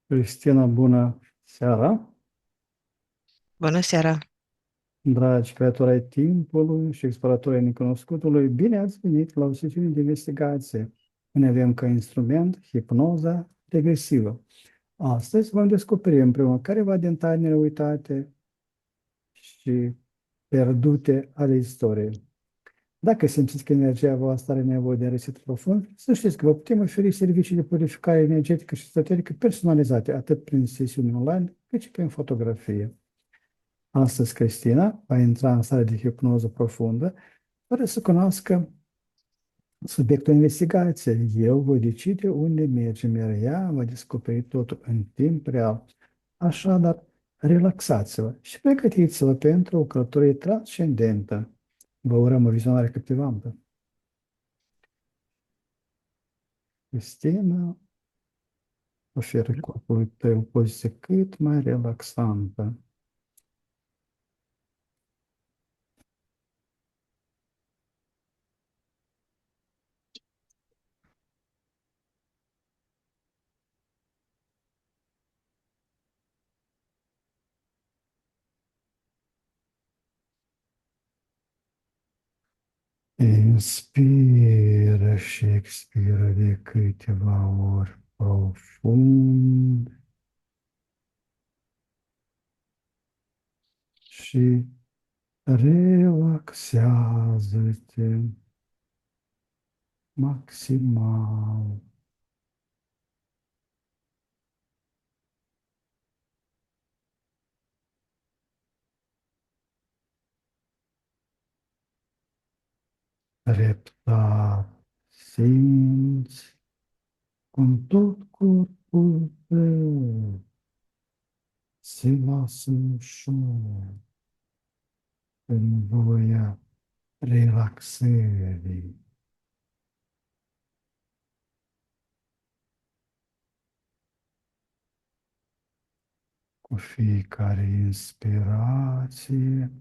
Cristina, bună seara! Bună seara! Dragi creatori ai timpului și exploratori ai necunoscutului, bine ați venit la o sesiune de investigație. Noi avem ca instrument hipnoza regresivă. Astăzi vom descoperi împreună careva din tainele uitate și pierdute ale istoriei. Dacă simțiți că energia voastră are nevoie de reset profund, să știți că vă putem oferi servicii de purificare energetică și ezoterică personalizate, atât prin sesiuni online, cât și prin fotografie. Astăzi, Cristina va intra în stare de hipnoză profundă, fără să cunoască subiectul investigației. Eu voi decide unde mergem, iar ea va descoperi totul în timp real. Așadar, relaxați-vă și pregătiți-vă pentru o călătorie transcendentă. Vă urăm o vizionare captivantă. Cristina oferă corpului tău o poziție cât mai relaxantă. Inspiră și expiră de câteva ori profund și relaxează-te maximal. Treptat simți cum tot corpul tău se lasă ușor în voia relaxării. Cu fiecare inspirație,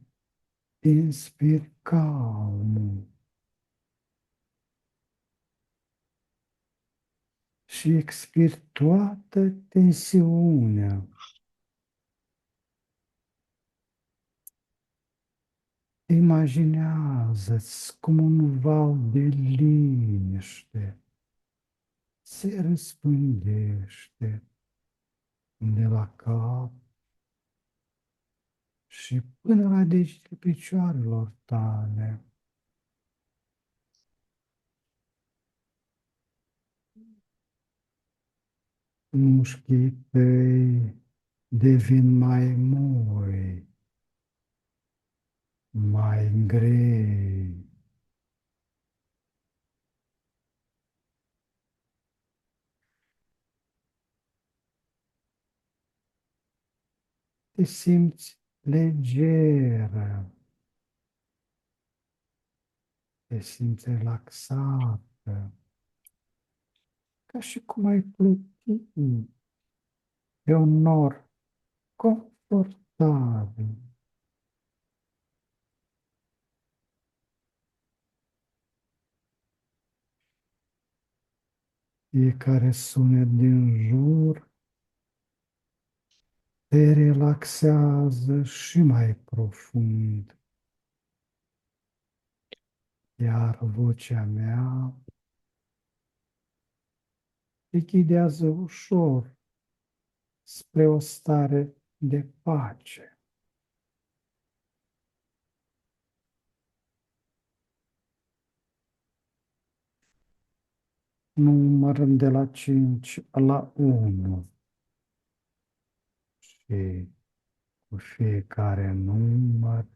inspiri calmul și expiri toată tensiunea. Imaginează-ți cum un val de liniște se răspândește de la cap și până la degetele picioarelor tale. Mușchii tăi devin mai moi, mai grei. Te simți legeră, te simți relaxată, ca și cum ai pluti pe un nor confortabil. Fiecare sunet din jur te relaxează și mai profund, iar vocea mea te ghidează ușor spre o stare de pace. Numărăm de la 5 la 1 și cu fiecare număr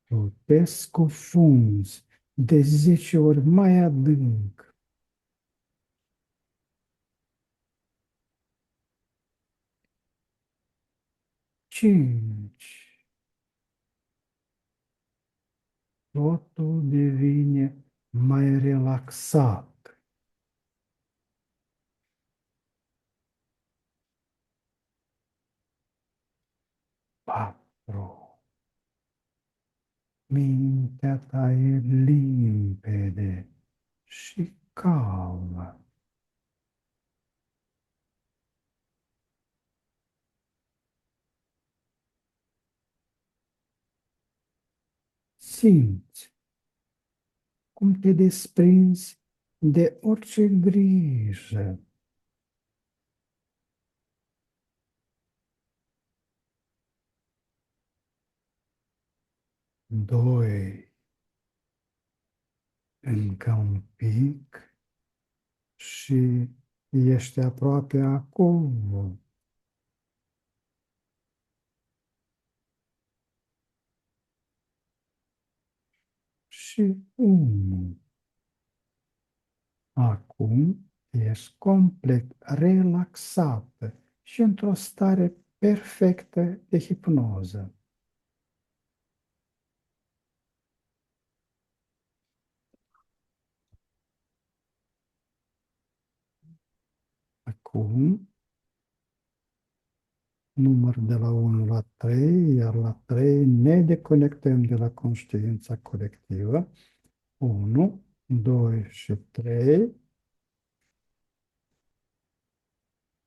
tu te scufunzi de 10 ori mai adânc. 5. Totul devine mai relaxat. 4. Mintea ta e limpede și calmă. simți cum te desprinzi de orice grijă. Doi, încă un pic și ești aproape acum. Și unu. Acum ești complet relaxată și într-o stare perfectă de hipnoză. Acum, număr de la 1 la 3, iar la 3 ne deconectăm de la conștiința colectivă. 1, 2 și 3.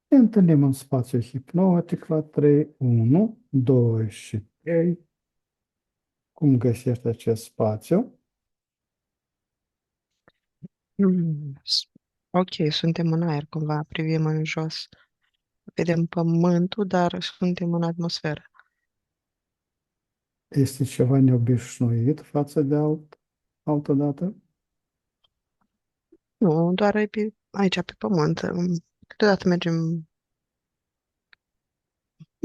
Ne întâlnim în spațiu hipnotic la 3, 1, 2 și 3. Cum găsești acest spațiu? Mm, s- Ok, suntem în aer, cumva, privim în jos. Vedem pământul, dar suntem în atmosferă. Este ceva neobișnuit față de altă dată? Nu, doar aici, pe pământ. Câteodată mergem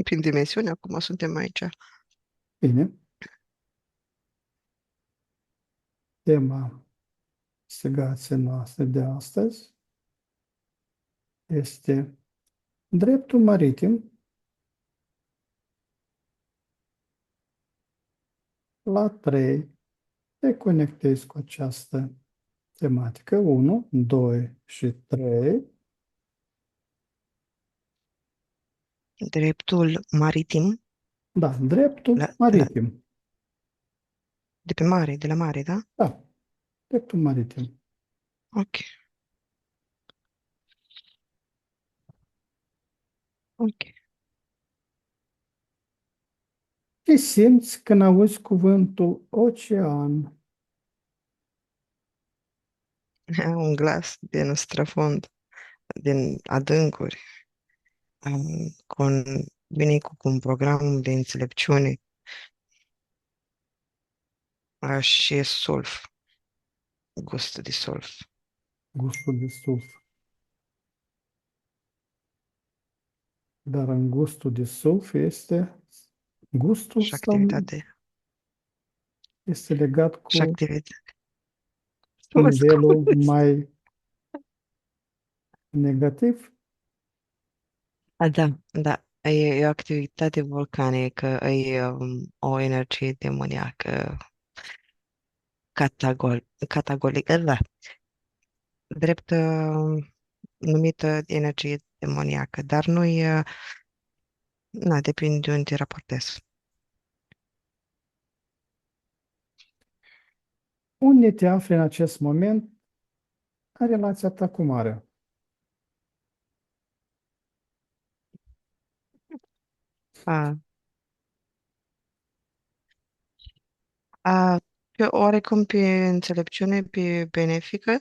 prin dimensiune, acum suntem aici. Bine, tema investigației noastre de astăzi este dreptul maritim la 3. Te conectezi cu această tematică. 1, 2 și 3. Dreptul maritim, Da, dreptul la, la, maritim. de pe mare, de la mare, da? Da, dreptul maritim. Ok, ok. Ce simți când auzi cuvântul ocean? Un glas din străfund, din adâncuri, vine cu un program de înțelepciune și sulf, gust de sulf Gustul de sulf. Dar în gustul de sulf este gustul și sau activitate. este legat Și cu activitate. Mă nivelul scuzi. mai negativ? Da, da. E o activitate vulcanică, o energie demoniacă, categorică, da, drept numită energie demoniacă, dar nu e, na, depinde de unde te raportezi. Unde te afli în acest moment în relația ta cu marea? A, oarecum pe înțelepciune, pe benefică,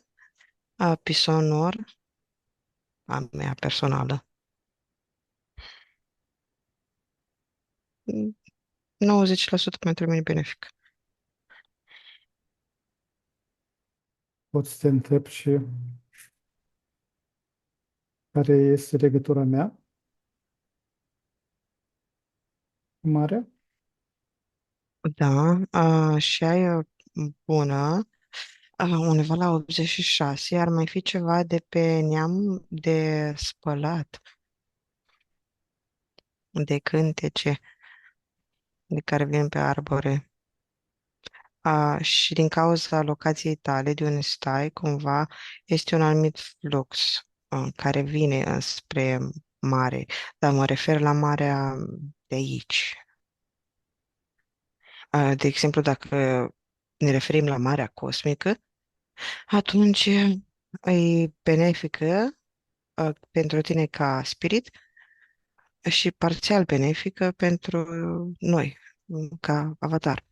pe sonor, a mea personală. 90% pentru mine benefic. Poți să te întreb și care este legătura mea cu marea? Da, și ai bună, undeva la 86, ar mai fi ceva de pe neam de spălat, de cântece, de care vin pe arbore. Și din cauza locației tale, de unde stai, cumva, este un anumit flux care vine înspre mare, dar mă refer la marea de aici. De exemplu, dacă ne referim la marea cosmică, atunci e benefică pentru tine ca spirit și parțial benefică pentru noi, ca avatar.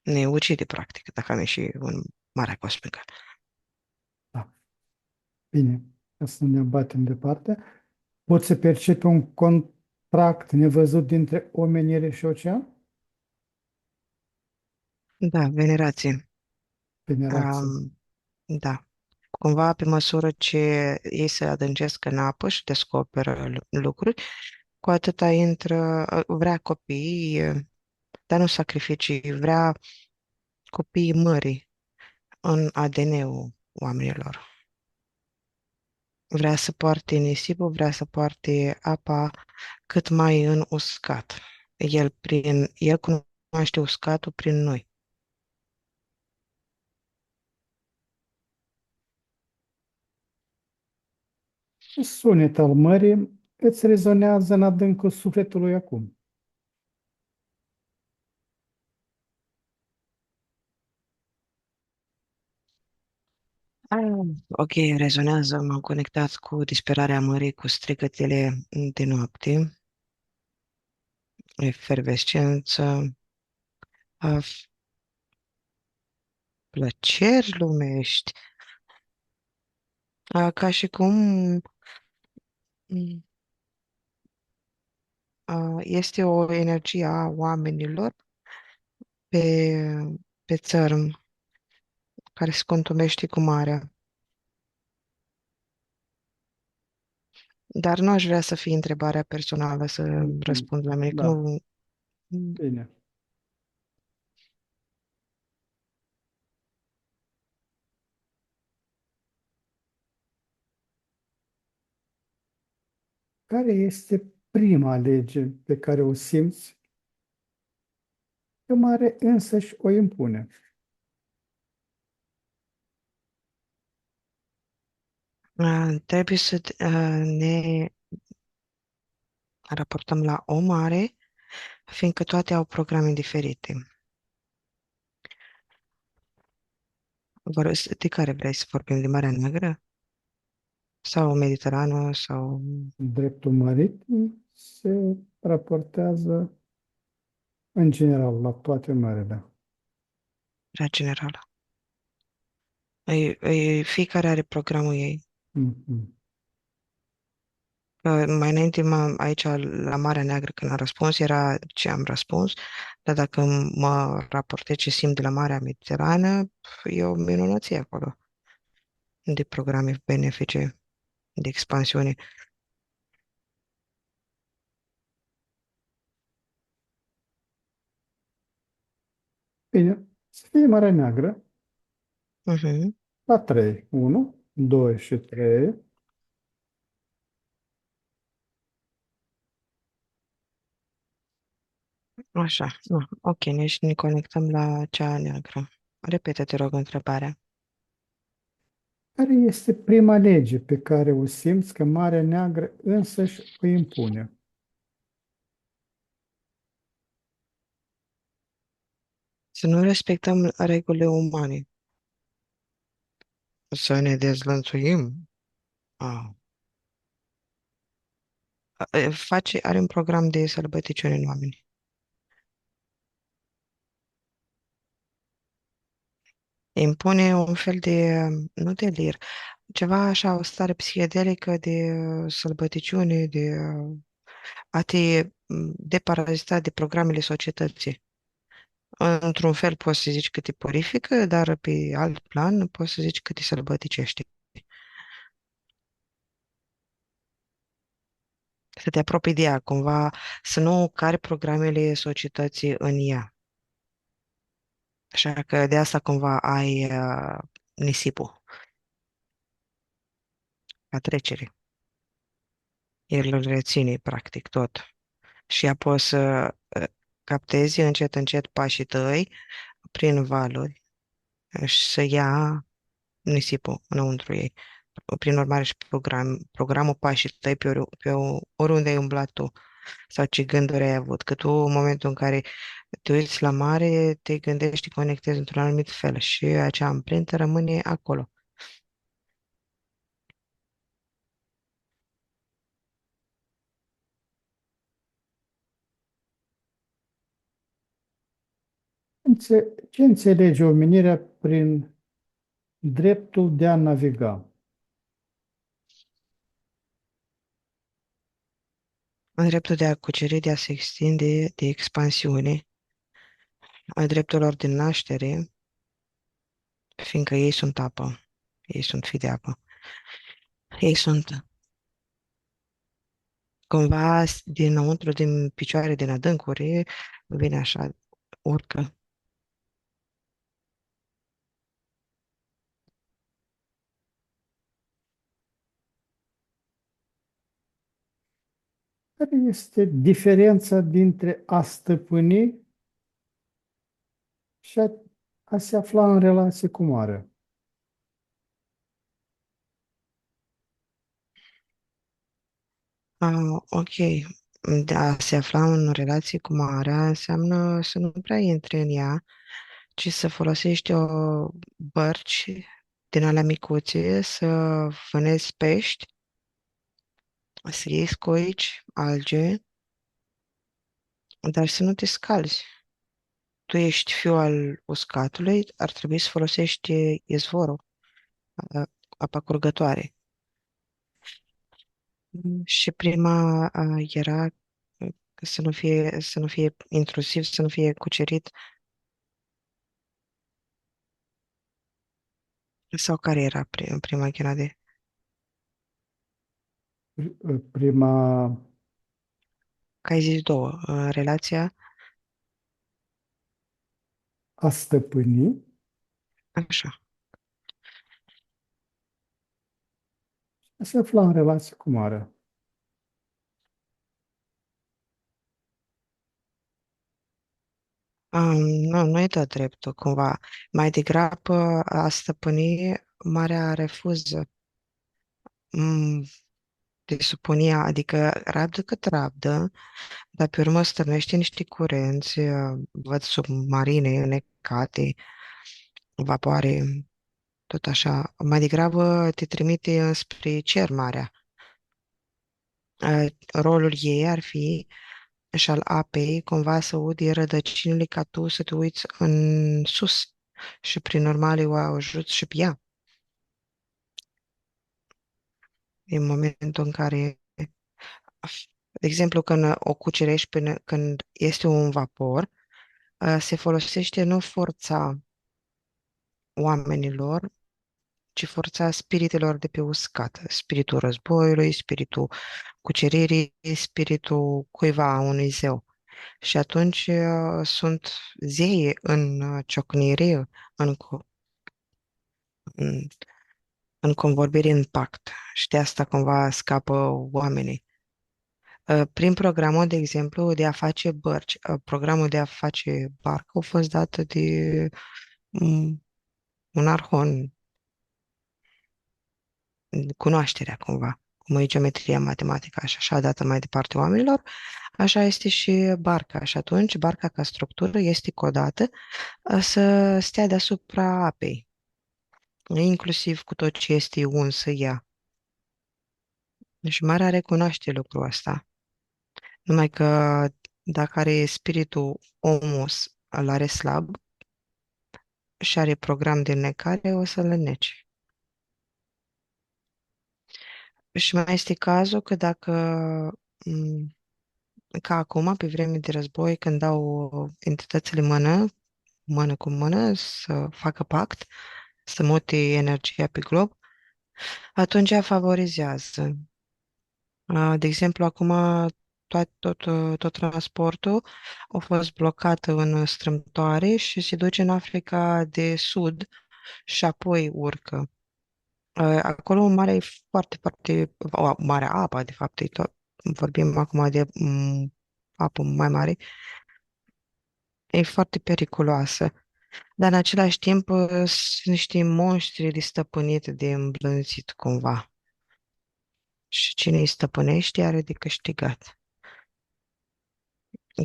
ne ucide, practic, dacă am ieșit în Marea Cosmică. Da. Bine, ca să nu ne batem departe. Pot să percepe un contract nevăzut dintre omenire și ocean? Da, venerație. Venerație. Um, da. Cumva, pe măsură ce ei se adâncesc în apă și descoperă lucruri, cu atâta intră, vrea copii, dar nu sacrificii, vrea copiii mării în ADN-ul oamenilor. Vrea să poarte nisipul, vrea să poarte apa cât mai în uscat. El cunoaște uscatul prin noi. Ce sunet al mării îți rezonează în adâncul sufletului acum? Ah, ok, rezonează, m-am conectat cu disperarea mării, cu strigătele de noapte, efervescență, plăceri lumești, ca și cum mm, este o energie a oamenilor pe, pe țărm, care se contumește cu marea. Dar nu aș vrea să fie întrebarea personală să Mhm. răspund la mine, că Da, nu... bine. Care este prima lege pe care o simți că mare însăși o impune? Trebuie să ne raportăm la o mare, fiindcă toate au programe diferite. De care vrei să vorbim? De Marea Neagră? Sau Mediterană? Sau Dreptul maritim se raportează în general la toate mările. prea generală? Fiecare are programul ei. Mhm. Mai înainte, aici, la Marea Neagră, când am răspuns, era ce am răspuns, dar dacă mă raportez ce simt de la Marea Mediterană, e o minunăție acolo de programe benefice, de expansiune. Bine, să fie Marea Neagră Mhm. la 3. 1, 2 și 3. Așa, nu, ok, ne conectăm la cea neagră. Repetă, te rog, întrebarea. Care este prima lege pe care o simți că Marea Neagră însăși o impune? Să nu respectăm regulile umane, să ne dezlănțuim. Ah. Are un program de sălbăticiune în oameni. Impune un fel de, nu delir, ceva așa, o stare psihedelică de sălbăticiune, de a te deparazita de programele societății. Într-un fel poți să zici că te purifică, dar pe alt plan poți să zici că te sălbăticește. Să te apropii de ea, cumva, să nu cari programele societății în ea. Așa că de asta cumva ai nisipul, ca trecere. El îl reține, practic, tot. Și ea poți să captezi încet, încet pașii tăi prin valuri și să ia nisipul înăuntru ei. Prin urmare și programul pașii tăi oriunde ai umblat tu sau ce gânduri ai avut. Că tu, în momentul în care te uiți la mare, te gândești, te conectezi într-un anumit fel și acea amprentă rămâne acolo. Ce înțelege omenirea prin dreptul de a naviga? Dreptul de a cuceri, de a se extinde, de expansiune, a drepturilor de naștere, fiindcă ei sunt apă, ei sunt fii de apă. Ei sunt cumva dinăuntru, din picioare, din adâncuri, vine așa, urcă. Care este diferența dintre a stăpâni și a se afla în relație cu mare? Ok, de a se afla în relație cu marea înseamnă să nu prea intri în ea, ci să folosești bărci din alea micuțe, să vânezi pești, să iei scoici, alge, dar să nu te scalzi. Tu ești fiul al uscatului, ar trebui să folosești izvorul, apa curgătoare. Și prima era să nu fie intrusiv, să nu fie cucerit. Sau care era prima Ghenade? Prima Că ai zis două. Relația, a stăpâni, așa. a se afla în relație cu mare. Nu, nu e dat dreptul, cumva. Mai degrabă a stăpâni, marea refuză. Mm, de supunia, adică rabdă cât rabdă, dar pe urmă stârnește niște curenți, văd submarine înnecate, vapoare, tot așa. Mai degrabă te trimite spre cer marea. Rolul ei ar fi și al apei, cumva să udi rădăcinile ca tu să te uiți în sus și prin urmare o ajuți și pe ea. În momentul în care, de exemplu, când o cucerești, până când este un vapor, se folosește nu forța oamenilor, ci forța spiritelor de pe uscat, spiritul războiului, spiritul cuceririi, spiritul cuiva, unui zeu. Și atunci sunt zei în ciocnire, în, în, în convorbire, în pact. Și de asta cumva scapă oamenii. Prin programul, de exemplu, de a face bărci, programul de a face barcă a fost dat de mm, un arhon, cunoașterea cumva, cum e geometria matematică, așa a dat mai departe oamenilor, așa este și barca. Și atunci barca ca structură este codată să stea deasupra apei, inclusiv cu tot ce este unsă ea. Și marea recunoaște lucrul ăsta. Numai că dacă are spiritul omus, îl are slab și are program de necare, o să-l înnece. Și mai este cazul că dacă, m, ca acum, pe vreme de război, când dau entitățile mână cu mână, să facă pact, să mute energia pe glob, atunci ea favorizează. De exemplu, acum tot transportul a fost blocat în strâmtoare și se duce în Africa de Sud și apoi urcă. Acolo marea e foarte, foarte, marea apă, de fapt, e tot, vorbim acum de apă mai mare, e foarte periculoasă. Dar în același timp sunt niște monștri de stăpânit, de îmblânzit cumva. Și cine îi stăpânește are de câștigat,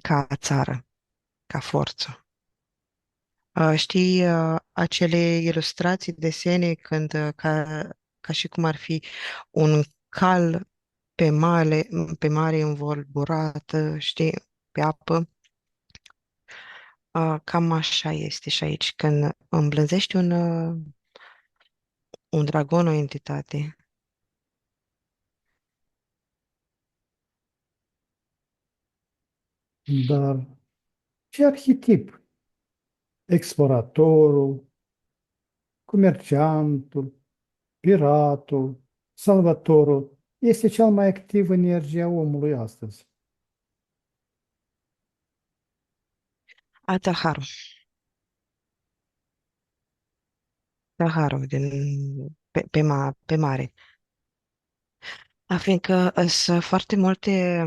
ca țară, ca forță. Știi acele ilustrații, desene, când ca și cum ar fi un cal pe mare învolburată, știi, pe apă, Cam așa este și aici. Când îmblânzești un dragon, o entitate, Dar ce arhetip? Exploratorul, comerciantul, piratul, salvatorul este cel mai activ în energia omului astăzi. Ataharu. Ataharu pe mare. Fiindcă sunt foarte multe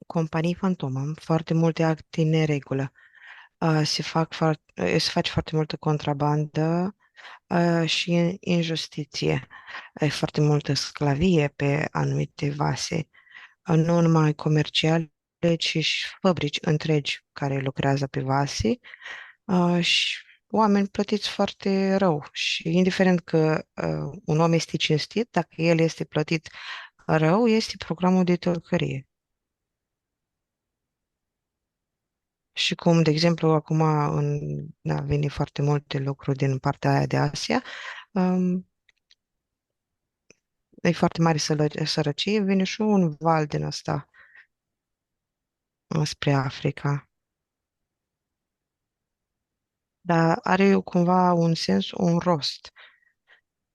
companii fantomă, foarte multe acte în neregulă. Se face foarte multă contrabandă și injustiție. E foarte multă sclavie pe anumite vase, nu numai comerciale, ci și fabrici întregi care lucrează pe vase și oameni plătiți foarte rău. Și indiferent că un om este cinstit, dacă el este plătit rău, este programul de tălcărie. Și cum, de exemplu, acum vine foarte multe lucruri din partea aia de Asia, um, e foarte mare sărăcie, vine și un val din ăsta spre Africa. Dar are cumva un sens, un rost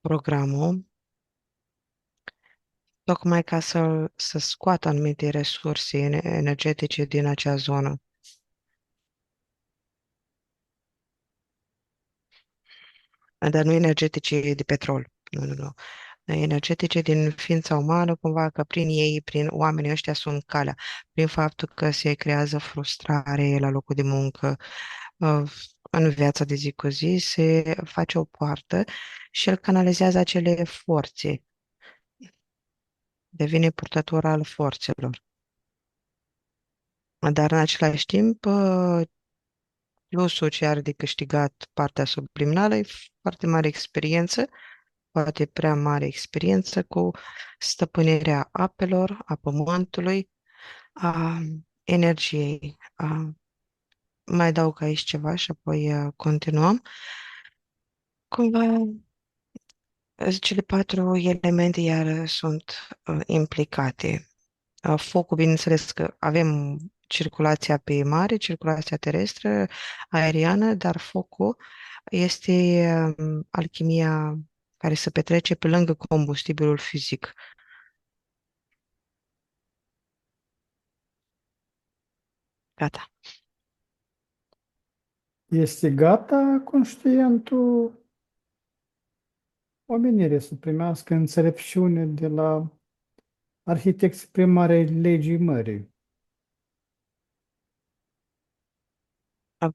programul, tocmai ca să scoată anumite resurse energetice din acea zonă. Dar nu energetice de petrol. Nu, nu, nu. Energetice din ființa umană, cumva că prin ei, prin oamenii ăștia sunt calea, prin faptul că se creează frustrare la locul de muncă, în viața de zi cu zi, se face o poartă și el canalizează acele forțe, devine purtător al forțelor. Dar în același timp, plusul ce are de câștigat partea subliminală e foarte mare experiență, poate prea mare experiență cu stăpânirea apelor, a pământului, a energiei. Mai adaug aici ceva și apoi continuăm. Cumva, cele patru elemente iar sunt implicate. Focul, bineînțeles că avem circulația pe mare, circulația terestră, aeriană, dar focul este alchimia care se petrece pe lângă combustibilul fizic. Gata. Este gata conștientul omenirii să primească înțelepciune de la arhitecții primarei legii mării.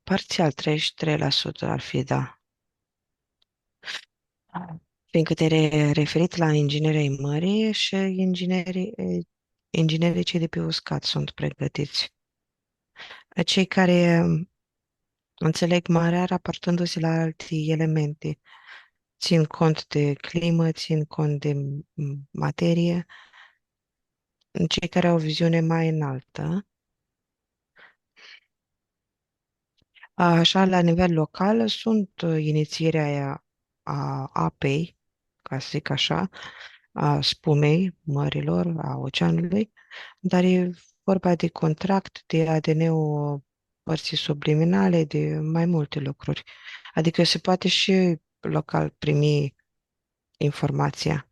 Parțial 33% ar fi, da. Fiindcă te-ai referit la inginerii mării și inginerii cei de pe uscat sunt pregătiți. Cei care înțeleg marea raportându-se la alte elemente, țin cont de climă, țin cont de materie, cei care au o viziune mai înaltă. Așa, la nivel local, sunt inițierea aia a apei, ca să zic așa, a spumei mărilor, a oceanului, dar e vorba de contract, de ADN-ul părții subliminale, de mai multe lucruri. Adică se poate și local primi informația.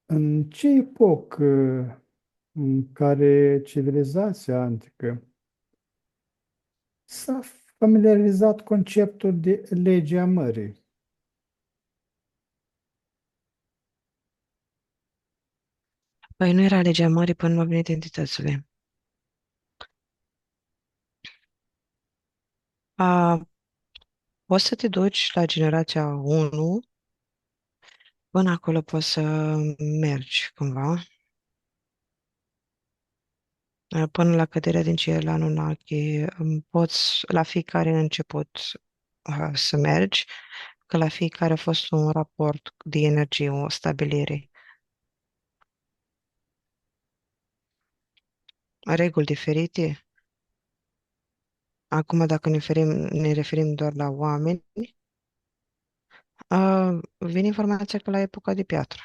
În ce epocă în care civilizația antică s-a familiarizat conceptul de legea mării? Păi nu era legea mării până nu au venit entitățile. A, Poți să te duci la generația 1, până acolo poți să mergi cândva, până la căderea din cer la Anunnaki, poți la fiecare început să mergi, că la fiecare a fost un raport de energie, o stabilire. reguli diferite. Acum, dacă ne referim doar la oameni, vine informația că la epoca de piatră.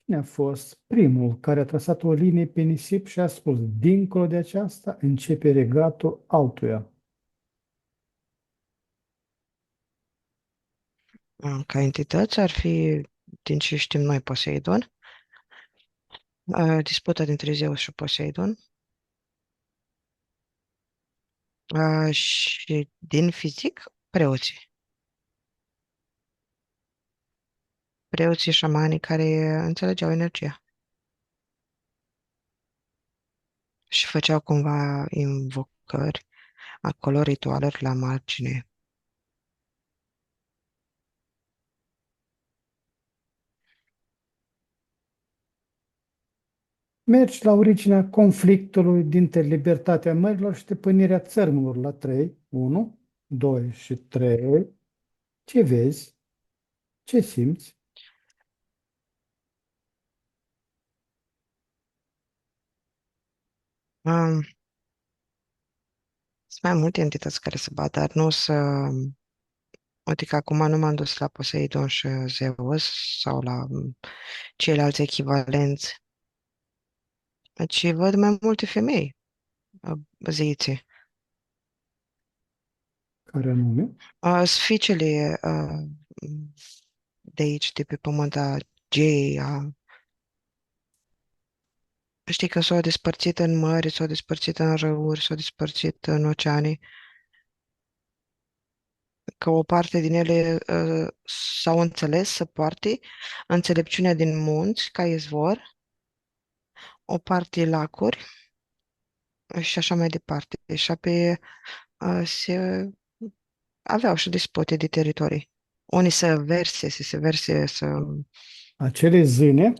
Cine a fost primul care a trasat o linie pe nisip și a spus, dincolo de aceasta începe regatul altuia? Ca entități ar fi, din ce știm noi, Poseidon, disputa dintre Zeus și Poseidon, și din fizic, preoții. Preoții șamanii care înțelegeau energia și făceau cumva invocări, acolo ritualuri la margine. Mergi la originea conflictului dintre libertatea mărilor și stăpânirea țărmurilor la 3. 1, 2 și 3. Ce vezi? Ce simți? Um, Sunt mai multe entități care se bat, dar nu să... Adică acum nu m-am dus la Poseidon și Zeus sau la ceilalți echivalenți, ci văd mai multe femei, zeițe. Care anume? Sficele de aici, de pe pământ, gei, știi că s-au despărțit în mări, s-au despărțit în râuri, s-au despărțit în oceane, că o parte din ele s-au înțeles să poarte înțelepciunea din munți ca izvor, o parte lacuri și așa mai departe. Și apoi se aveau și dispote de teritorii. Unii să se verse, Acele zâne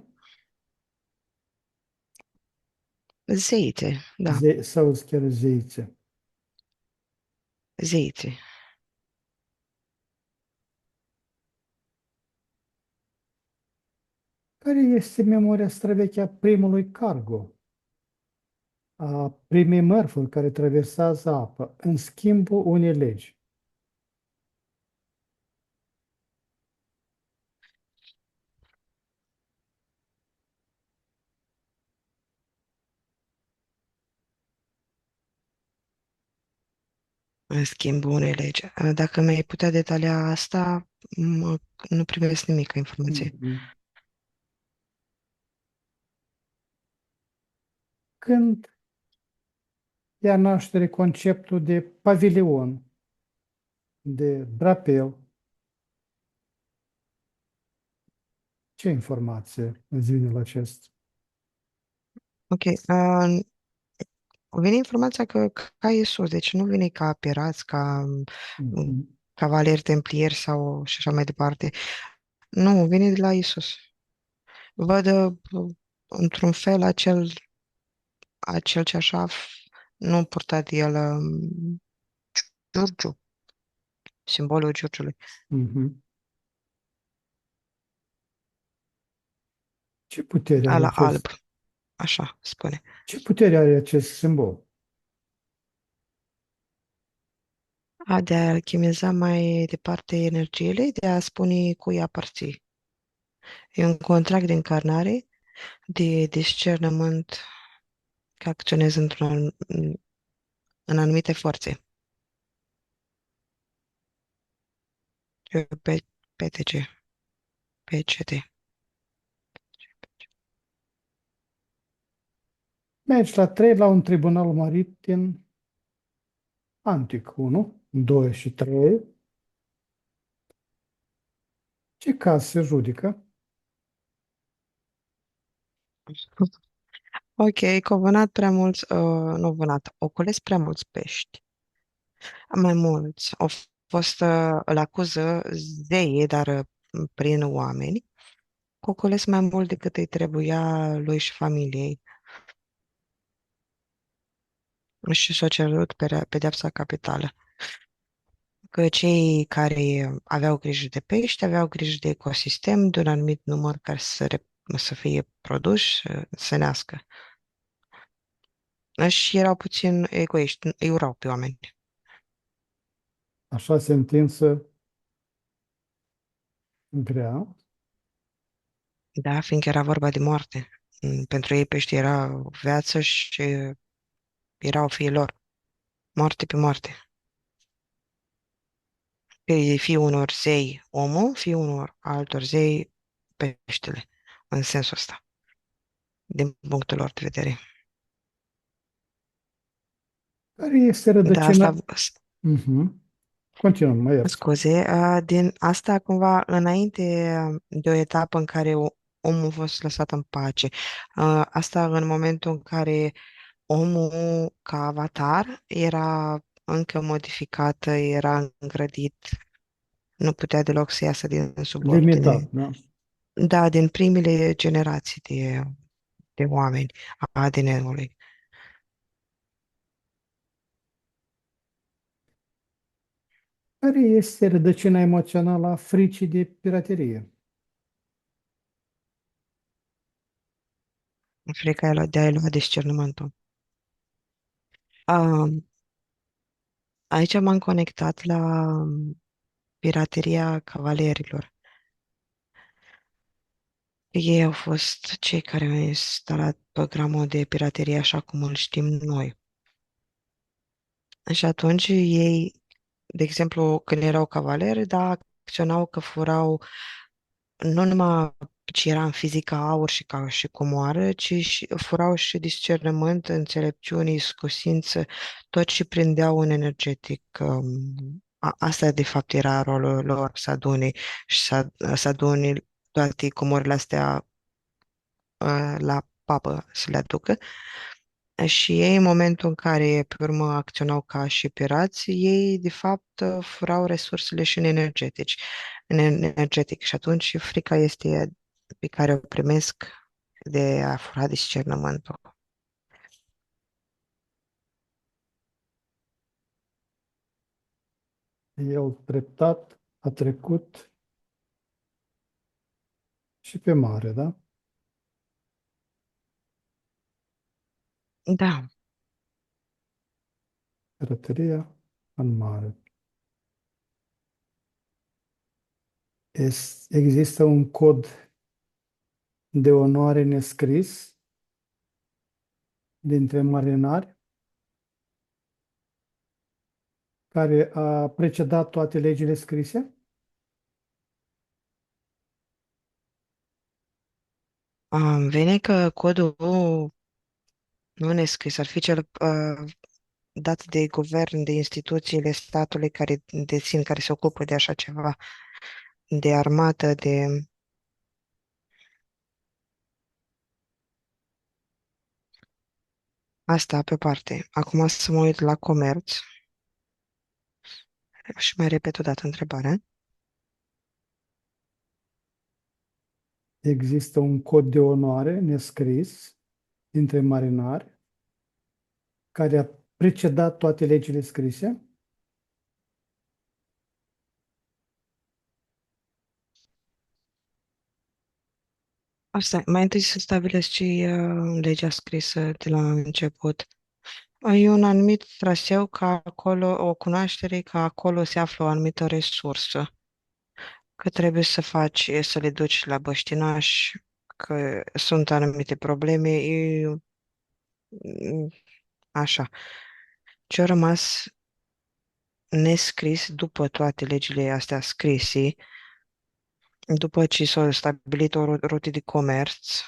zeițe, da, sau chiar zeițe. zeițe. Care este memoria străveche a primului cargo, a primei mărfuri care traversează apa, în schimbul unei legi? În schimb, unei legi. Dacă mi-ai putea detalia asta, nu primesc nimic ca informație. Mhm. Când ia naștere conceptul de pavilion, de drapel, ce informație îți vine la acest? Ok. Vine informația că ca Iisus, deci nu vine ca pirați, ca Mhm. cavalieri templieri sau și așa mai departe. Nu, vine de la Iisus. Văd într-un fel acel ceașaf, nu purta de el Giurgiu, simbolul Giurgiului, Mhm. Ce putere are ala alb, acest, așa spune. ce putere are acest simbol? De a alchimiza mai departe energiile, de a spune cui aparții. E un contract de încarnare, de discernământ că acționez în anumite forțe. Pe PTC, PCT. Mergi la 3 la un tribunal maritim antic. 1, 2 și 3. Ce caz se judică? Ok, vânat prea mulți, nu vânat, ocolesc prea mulți pești. Mai mulți. Au fost, îl acuză zeii, dar prin oameni, că ocolesc mai mult decât îi trebuia lui și familiei. Și s-a cerut pedeapsa capitală. că cei care aveau grijă de pești aveau grijă de ecosistem, de un anumit număr care să fie produs, să nască. Și erau puțin egoiști, îi urau pe oameni. Așa sentință grea. Da, fiindcă era vorba de moarte. Pentru ei pești era viață și erau fiii lor. Moarte pe moarte. Fie unor zei omul, fie unor altor zei peștele. În sensul ăsta, din punctul lor de vedere. Care este Da, asta, rădăcina? Mhm. Continuăm, mă iert. scuze, din asta cumva înainte de o etapă în care omul a fost lăsat în pace. Asta în momentul în care omul ca avatar era încă modificată, era îngrădit, nu putea deloc să iasă din Limitat, subordine. da? Da, din primele generații de oameni a ADN-ului. Care este rădăcina emoțională a fricii de piraterie? Frica de a-i lua discernământul. A, aici m-am conectat la pirateria cavalerilor. Ei au fost cei care au instalat programul de piraterie așa cum îl știm noi. Și atunci ei, de exemplu, când erau cavaleri, da, acționau că furau nu numai ce era în fizică aur și ca și comoară, ci și, furau și discernământ, înțelepciune, iscusință, tot ce prindeau în energetic. Asta de fapt era rolul lor, să adune și să adune toate comorile astea la papă să le aducă. Și ei, în momentul în care, pe urmă, acționau ca și pirați, ei, de fapt, furau resursele și în energetic. Și atunci frica este pe care o primesc de a fura discernământul. El treptat a trecut și pe mare, da? Da, Pirateria în mare. Există un cod de onoare nescris dintre marinari care a precedat toate legile scrise? vine că codul nu ne scris, ar fi cel dat de guvern, de instituțiile statului care dețin, care se ocupă de așa ceva, de armată, de asta pe parte. Acum să mă uit la comerț și mai repet o dată întrebarea. Există un cod de onoare nescris dintre marinari care a precedat toate legile scrise? Asta, mai întâi să stabilesc ce e legea scrisă de la început. E un anumit traseu ca acolo, o cunoaștere că acolo se află o anumită resursă, că trebuie să faci, să le duci la băștinaș, că sunt anumite probleme, mm, așa. Ce a rămas nescris după toate legile astea scrise, după ce s-a stabilit o rotă de comerț,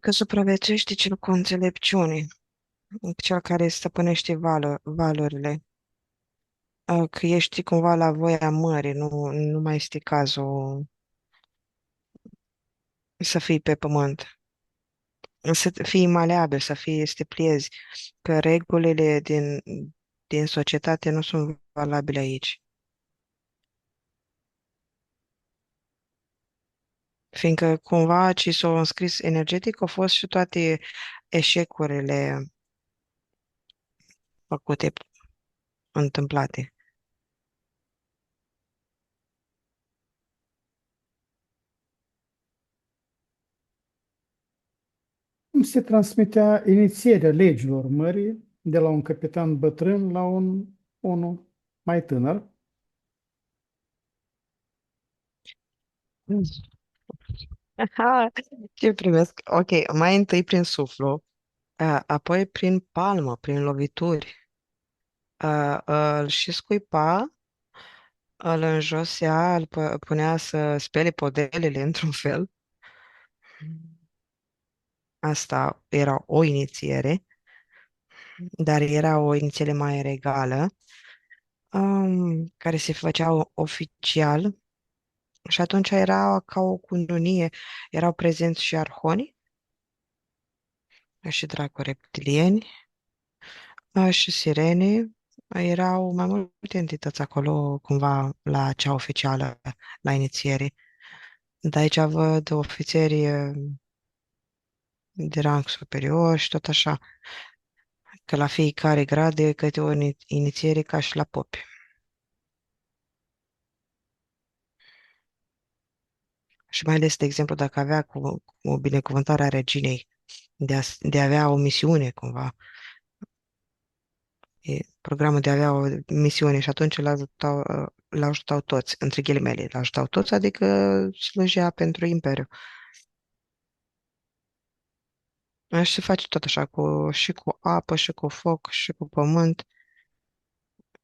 că supraviețuiește cel cu înțelepciune, cel care stăpânește valorile, că ești cumva la voia mării, nu mai este cazul să fii pe pământ, să fii maleabil, să te pliezi, că regulile din societate nu sunt valabile aici. Fiindcă cumva ce s-a înscris energetic au fost și toate eșecurile făcute, întâmplate. Cum se transmitea inițierea legilor mării de la un capitan bătrân la unul mai tânăr? Mm. Aha, ce primesc? Ok, mai întâi prin suflu, apoi prin palmă, prin lovituri. Îl și scuipa, îl înjosea, punea să spele podelele într-un fel. Asta era o inițiere, dar era o inițiere mai regală, care se făcea oficial și atunci era ca o cununie. Erau prezenți și arhoni și dracu reptilieni și sirene. Erau mai multe entități acolo, cumva, la cea oficială, la inițiere. Dar aici văd ofițeri de rang superior și tot așa, că la fiecare grad e câte o inițiere ca și la popi. Și mai ales, de exemplu, dacă avea cu binecuvântarea reginei de a avea o misiune, cumva, programul de a avea o misiune și atunci l-ajutau toți, între ghilimele, l-ajutau toți, adică slujea pentru imperiu. Și se face tot așa, și cu apă, și cu foc, și cu pământ.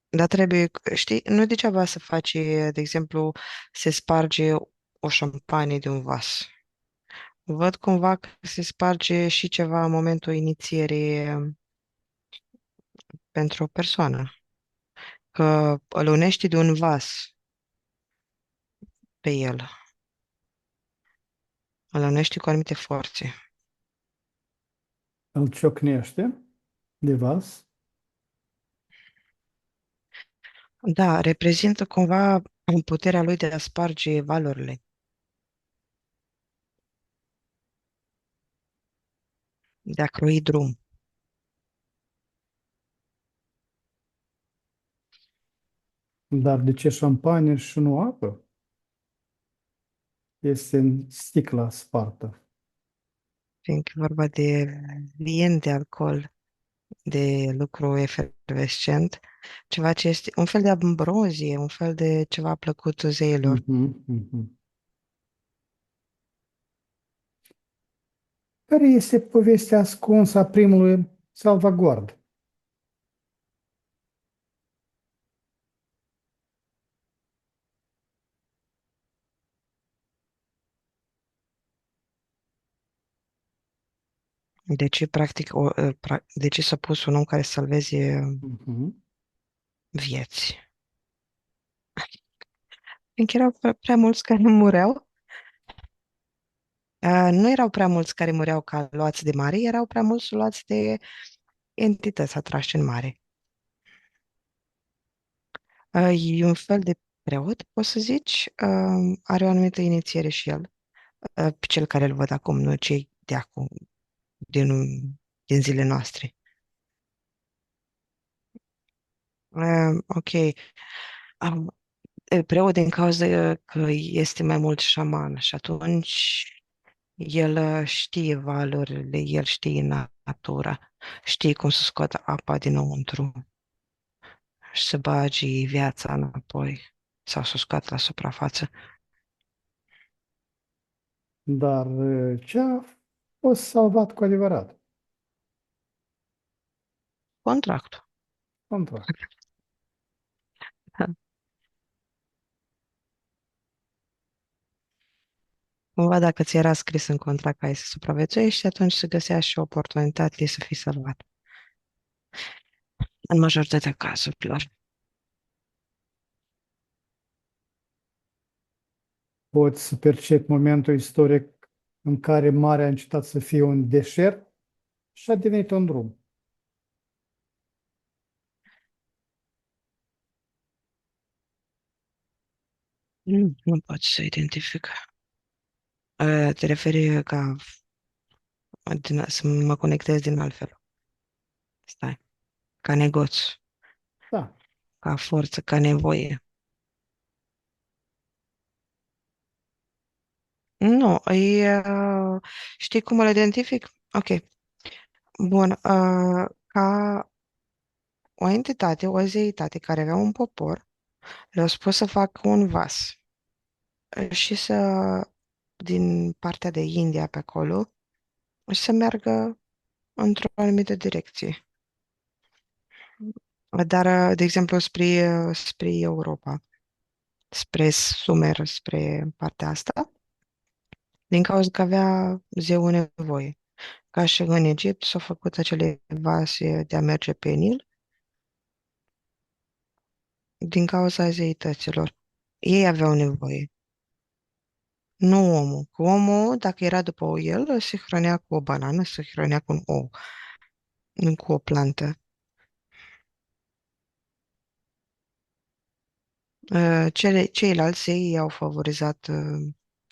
Dar trebuie, știi, nu degeaba să faci, de exemplu, se sparge o șampanie de un vas. Văd cumva că se sparge și ceva în momentul inițierii pentru o persoană. Că îl unești de un vas pe el. Îl unești cu anumite forțe. Îl ciocnește de vas. Da, reprezintă cumva puterea lui de a sparge valorile, de a croi drum. Dar de ce șampanie și nu apă? Este în sticla spartă. Fiindcă e vorba de vin de alcool, de lucru efervescent, ceva ce este un fel de ambrozie, un fel de ceva plăcut zeilor. Mhm, mhm. Care este povestea ascunsă a primului salvagard? Deci, practic, deci s-a pus un om care să salveze Mhm. vieți. Fiindcă erau prea mulți care mureau. Nu erau prea mulți care mureau ca luați de mare, erau prea mulți luați de entități atrași în mare. E un fel de preot, poți să zici, are o anumită inițiere și el, pe cel care îl văd acum, nu cei de acum, din, din zilele noastre. Ok. Um, Preot din cauza că este mai mult șaman și atunci el știe valorile, el știe natura, știe cum să scoată apa dinăuntru și să bagi viața înapoi sau să o scoată la suprafață. Dar ce a fost salvat cu adevărat? Contractul. Contract. Cumva dacă ți era scris în contract că ai să supraviețuiești, atunci se găsea și o oportunitate să fii salvat. În majoritatea cazurilor. Poți să percepi momentul istoric în care marea a încetat să fie un deșert și a devenit un drum. Nu poți să identific. Te referi ca să mă conectez din altfel. Stai. ca negoț, Da. ca forță, ca nevoie. Nu, știi cum îl identific? Ok, bun. Ca o entitate, o zeitate care avea un popor, le-a spus să facă un vas și să, din partea de India pe acolo, și să meargă într-o anumită direcție. Dar, de exemplu, spre Europa, spre Sumer, spre partea asta, din cauza că avea zeul nevoie. Ca și în Egipt s-au făcut acele vase de a merge pe Nil din cauza zeităților. Ei aveau nevoie, nu omul. Că omul, dacă era după el, se hrănea cu o banană, se hrănea cu un ou, nu cu o plantă. Ceilalți zei au favorizat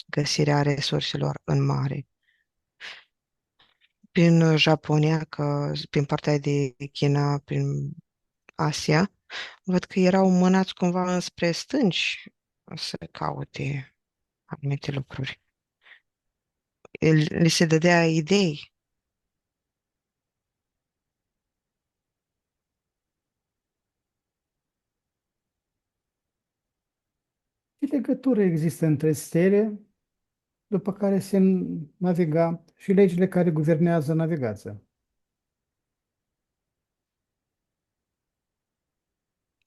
găsirea resurselor în mare. Prin Japonia, prin partea de China, prin Asia, văd că erau mânați cumva înspre stânci să caute anumite lucruri. Li se dădea idei. Ce legătură există între stele, după care se naviga, și legile care guvernează navigația?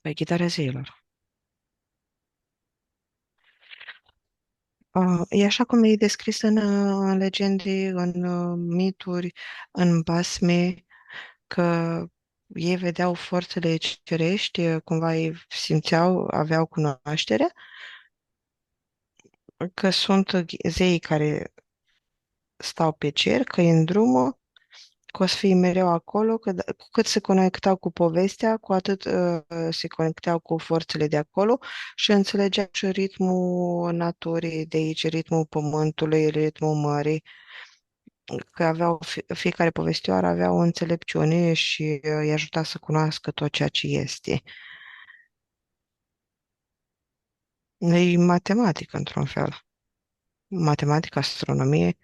Pe ghidarea zeilor. E așa cum e descris în legende, în mituri, în basme, că ei vedeau forțele cerești, cumva ei simțeau, aveau cunoaștere, că sunt zeii care stau pe cer, că e în drumul, că o să fie mereu acolo, că cu cât se conectau cu povestea, cu atât se conectau cu forțele de acolo și înțelegeau și ritmul naturii de aici, ritmul pământului, ritmul mării, că aveau, fiecare povestioară avea o înțelepciune și îi ajuta să cunoască tot ceea ce este. E matematică, într-un fel. Matematică, astronomie,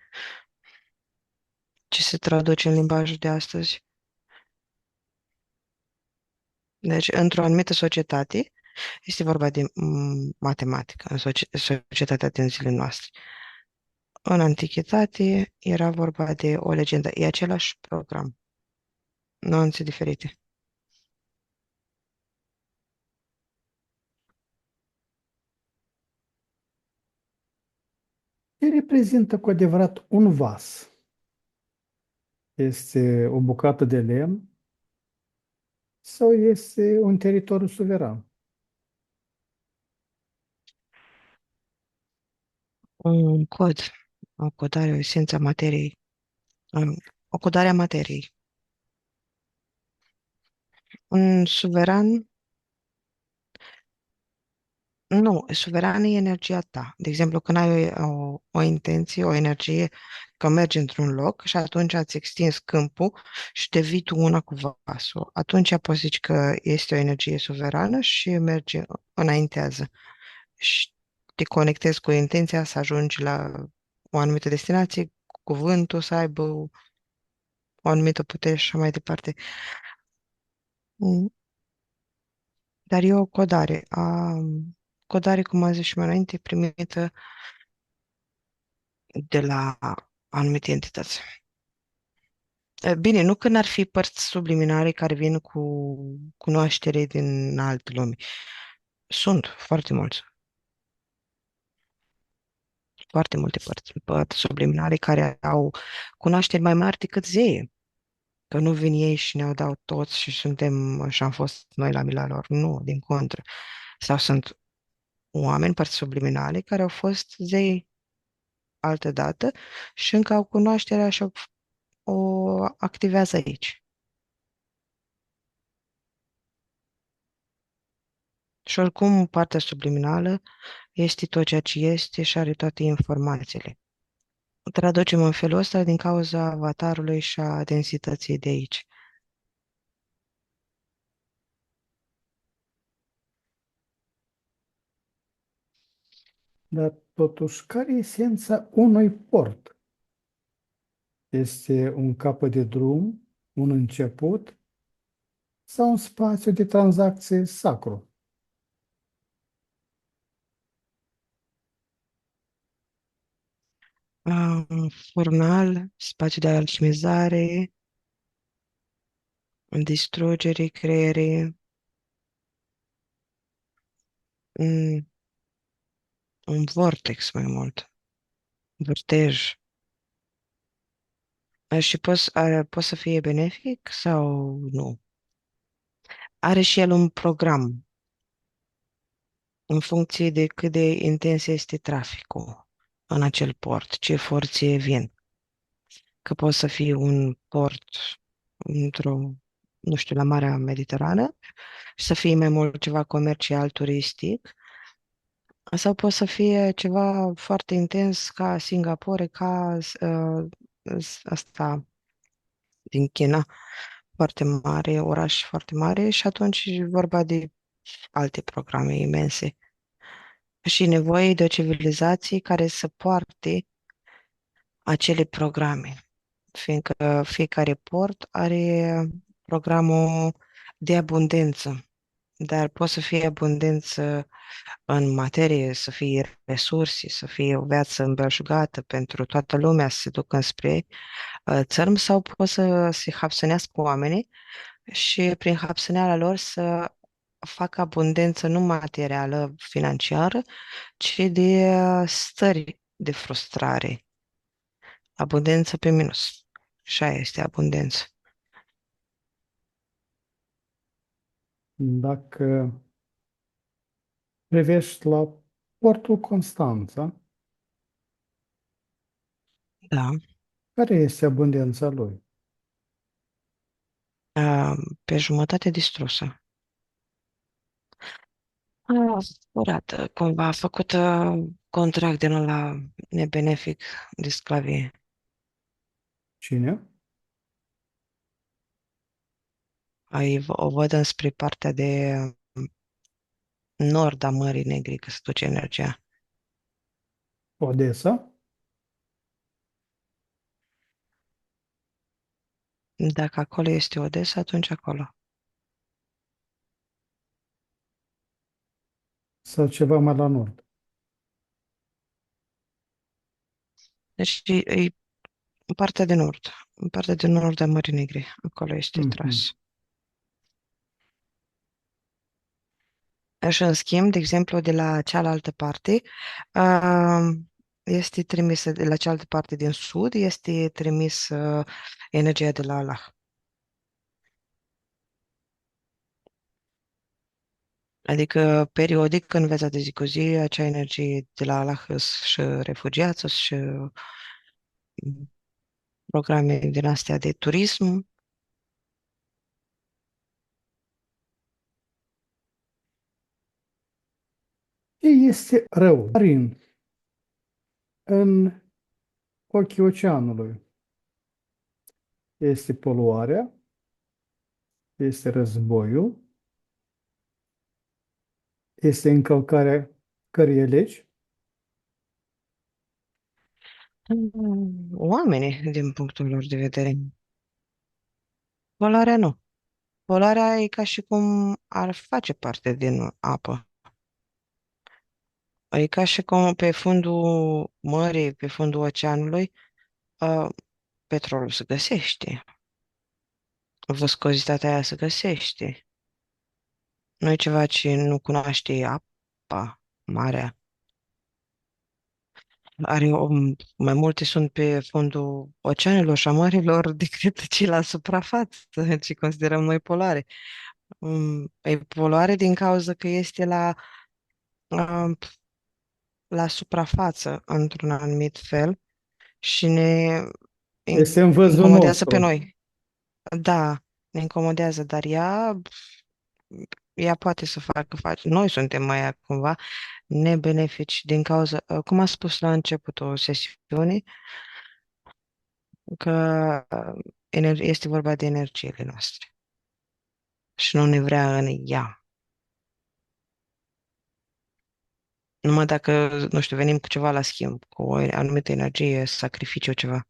ce se traduce în limbajul de astăzi. Deci, într-o anumită societate, este vorba de matematică, în societatea din zilele noastre. În antichitate era vorba de o legendă. E același program, nuanțe diferite. Ce reprezintă cu adevărat un vas? Este o bucată de lemn sau este un teritoriu suveran? Un cod, o codare, o esență a materiei, o codare a materiei. Un suveran, nu, suveran e energia ta. De exemplu, când ai o intenție, o energie, că mergi într-un loc și atunci ați extins câmpul și devii tu una cu vasul. Atunci poți zici că este o energie suverană și merge, înaintează. Și te conectezi cu intenția să ajungi la o anumită destinație, cu cuvântul să aibă o anumită putere și așa mai departe. Mm. Dar e o codare. Codare, cum am zis și mai înainte, primită de la anumite entități. Bine, nu că n-ar fi părți subliminare care vin cu cunoaștere din alte lumi. Sunt foarte mulți, foarte multe părți subliminare care au cunoaștere mai mari decât zeie. Că nu vin ei și ne-au dat toți și am fost noi la mila lor. Nu, din contră. Sau sunt oameni, părți subliminale, care au fost zei altă dată și încă au cunoașterea și o activează aici. Și oricum, partea subliminală este tot ceea ce este și are toate informațiile. Traducem în felul ăsta din cauza avatarului și a densității de aici. Dar totuși, care e esența unui port? Este un capăt de drum, un început sau un spațiu de tranzacție sacru? Un furnal, spațiu de alchimizare, distrugere, creere, un, un vortex mai mult, vârtej. Și poate să fie benefic sau nu? Are și el un program în funcție de cât de intens este traficul în acel port, ce forțe vin. Că poate să fie un port într-o, nu știu, la Marea Mediterană și să fie mai mult ceva comercial, turistic, sau poate să fie ceva foarte intens ca Singapore, ca asta din China, foarte mare, oraș foarte mare și atunci e vorba de alte programe imense și nevoie de o civilizație care să poarte acele programe, fiindcă fiecare port are programul de abundență, dar poate să fie abundență în materie, să fie resurse, să fie o viață îmbelșugată pentru toată lumea să se ducă înspre țărm sau pot să se hapsănească oamenii și prin hapsăneala lor să facă abundență nu materială, financiară, ci de stări de frustrare. Abundență pe minus. Și aia este abundență. Dacă privești la portul Constanța, Da. care este abundența lui? A, pe jumătate distrusă. A furată, cumva, a făcut contract din ăla nebenefic de sclavie. Cine? O văd înspre partea de nord a Mării Negre, că se duce energia. Odessa? Dacă acolo este Odessa, atunci acolo. Sau ceva mai la nord? Deci e în partea de nord. În partea de nord a Mării Negre. Acolo este Mhm. tras. Și în schimb, de exemplu, de la cealaltă parte, uh, este trimisă de la cealaltă parte din sud, este trimis energia de la Allah. Adică, periodic, în viața de zi cu zi, acea energie de la Allah și refugiați și programe din astea de turism. Ce este rău? Marin, în ochii oceanului este poluarea, este războiul, este încălcarea cărei legi. Oamenii, din punctul lor de vedere. Poluarea nu. Poluarea e ca și cum ar face parte din apă. E ca și cum pe fundul mării, pe fundul oceanului, uh, petrolul se găsește, viscozitatea aia se găsește. Nu e ceva ce nu cunoaște apa, marea. Mai multe sunt pe fundul oceanelor și a mărilor decât ce la suprafață, ce considerăm noi poluare. E poluare din cauza că este uh, la suprafață, într-un anumit fel, și in- Este în văzul incomodează pe nostru. noi. Da, ne incomodează, dar ea poate să facă, face. Noi suntem mai cumva nebenefici din cauza, cum a spus la începutul sesiunii, că este vorba de energiile noastre și nu ne vrea în ea. Numai dacă, nu știu, venim cu ceva la schimb, cu o anumită energie, sacrificiu, ceva.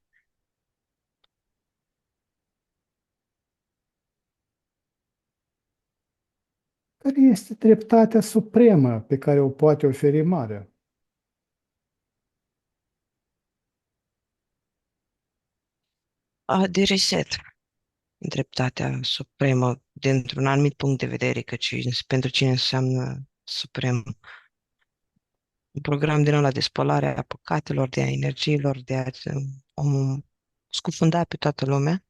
Care este dreptatea supremă pe care o poate oferi marea? De reset, dreptatea supremă, dintr-un anumit punct de vedere, căci pentru cine înseamnă suprem. Un program din ăla de spălare a păcatelor, de a energiilor, de a scufunda pe toată lumea.